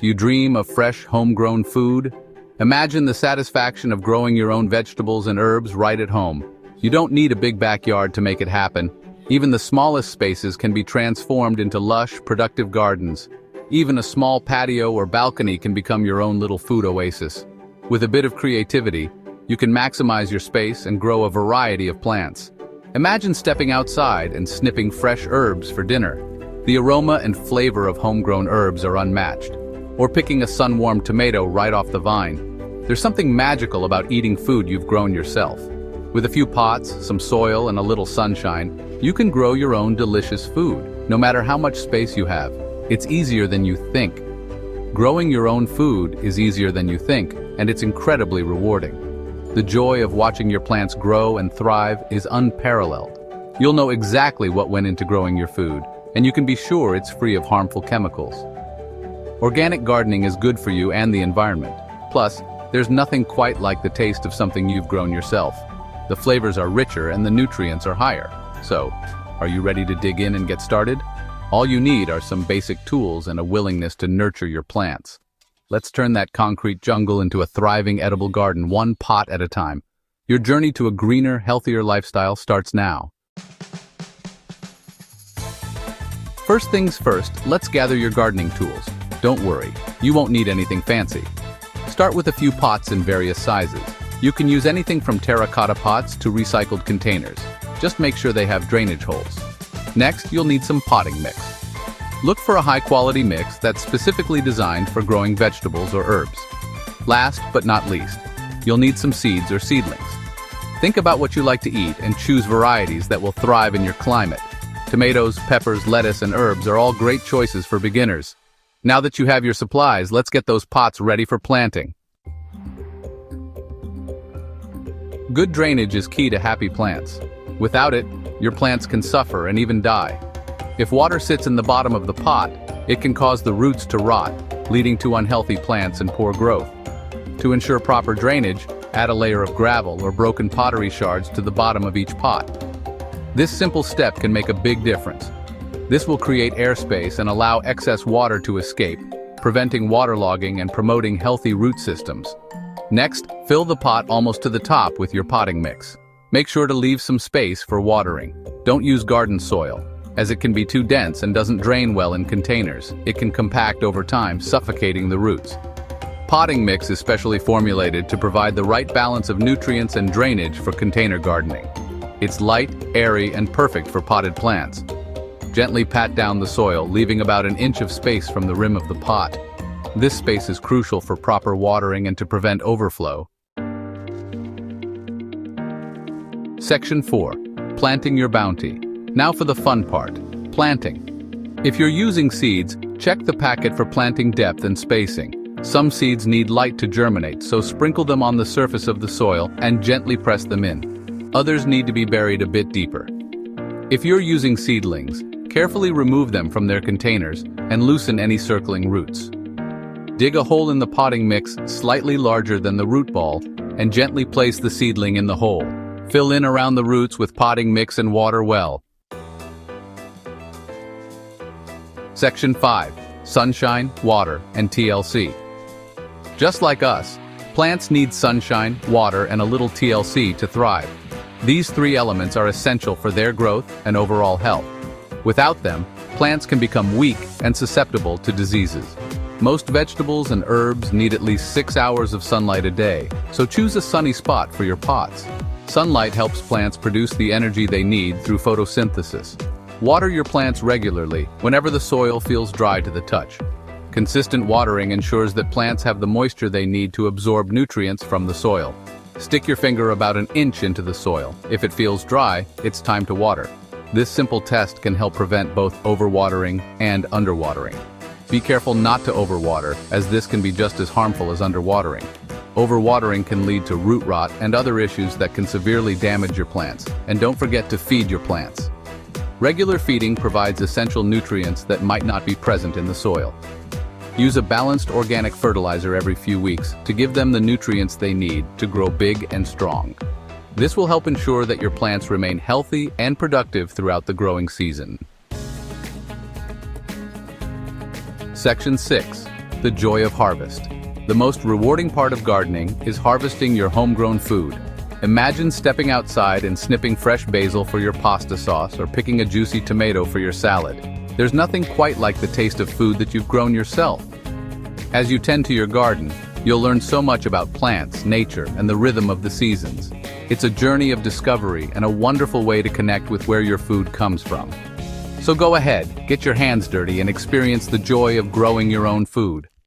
Do you dream of fresh, homegrown food? Imagine the satisfaction of growing your own vegetables and herbs right at home. You don't need a big backyard to make it happen. Even the smallest spaces can be transformed into lush, productive gardens. Even a small patio or balcony can become your own little food oasis. With a bit of creativity, you can maximize your space and grow a variety of plants. Imagine stepping outside and snipping fresh herbs for dinner. The aroma and flavor of homegrown herbs are unmatched. Or picking a sun-warmed tomato right off the vine. There's something magical about eating food you've grown yourself. With a few pots, some soil, and a little sunshine, you can grow your own delicious food, no matter how much space you have. It's easier than you think. Growing your own food is easier than you think, and it's incredibly rewarding. The joy of watching your plants grow and thrive is unparalleled. You'll know exactly what went into growing your food, and you can be sure it's free of harmful chemicals. Organic gardening is good for you and the environment. Plus, there's nothing quite like the taste of something you've grown yourself. The flavors are richer and the nutrients are higher. So, are you ready to dig in and get started? All you need are some basic tools and a willingness to nurture your plants. Let's turn that concrete jungle into a thriving edible garden, one pot at a time. Your journey to a greener, healthier lifestyle starts now. First things first, let's gather your gardening tools. Don't worry, you won't need anything fancy. Start with a few pots in various sizes. You can use anything from terracotta pots to recycled containers. Just make sure they have drainage holes. Next, you'll need some potting mix. Look for a high-quality mix that's specifically designed for growing vegetables or herbs. Last but not least, you'll need some seeds or seedlings. Think about what you like to eat and choose varieties that will thrive in your climate. Tomatoes, peppers, lettuce, and herbs are all great choices for beginners. Now that you have your supplies, let's get those pots ready for planting. Good drainage is key to happy plants. Without it, your plants can suffer and even die. If water sits in the bottom of the pot, it can cause the roots to rot, leading to unhealthy plants and poor growth. To ensure proper drainage, add a layer of gravel or broken pottery shards to the bottom of each pot. This simple step can make a big difference. This will create airspace and allow excess water to escape, preventing waterlogging and promoting healthy root systems. Next, fill the pot almost to the top with your potting mix. Make sure to leave some space for watering. Don't use garden soil, as it can be too dense and doesn't drain well in containers. It can compact over time, suffocating the roots. Potting mix is specially formulated to provide the right balance of nutrients and drainage for container gardening. It's light, airy, and perfect for potted plants. Gently pat down the soil, leaving about an inch of space from the rim of the pot. This space is crucial for proper watering and to prevent overflow. Section 4. Planting your bounty. Now for the fun part, planting. If you're using seeds, check the packet for planting depth and spacing. Some seeds need light to germinate, so sprinkle them on the surface of the soil and gently press them in. Others need to be buried a bit deeper. If you're using seedlings, carefully remove them from their containers and loosen any circling roots. Dig a hole in the potting mix slightly larger than the root ball and gently place the seedling in the hole. Fill in around the roots with potting mix and water well. Section 5. Sunshine, water, and TLC. Just like us, plants need sunshine, water, and a little TLC to thrive. These three elements are essential for their growth and overall health. Without them, plants can become weak and susceptible to diseases. Most vegetables and herbs need at least 6 hours of sunlight a day, so choose a sunny spot for your pots. Sunlight helps plants produce the energy they need through photosynthesis. Water your plants regularly whenever the soil feels dry to the touch. Consistent watering ensures that plants have the moisture they need to absorb nutrients from the soil. Stick your finger about an inch into the soil. If it feels dry, it's time to water. This simple test can help prevent both overwatering and underwatering. Be careful not to overwater, as this can be just as harmful as underwatering. Overwatering can lead to root rot and other issues that can severely damage your plants. And don't forget to feed your plants. Regular feeding provides essential nutrients that might not be present in the soil. Use a balanced organic fertilizer every few weeks to give them the nutrients they need to grow big and strong. This will help ensure that your plants remain healthy and productive throughout the growing season. Section 6. the joy of harvest. The most rewarding part of gardening is harvesting your homegrown food. Imagine stepping outside and snipping fresh basil for your pasta sauce or picking a juicy tomato for your salad. There's nothing quite like the taste of food that you've grown yourself. As you tend to your garden, you'll learn so much about plants, nature, and the rhythm of the seasons. It's a journey of discovery and a wonderful way to connect with where your food comes from. So go ahead, get your hands dirty and experience the joy of growing your own food.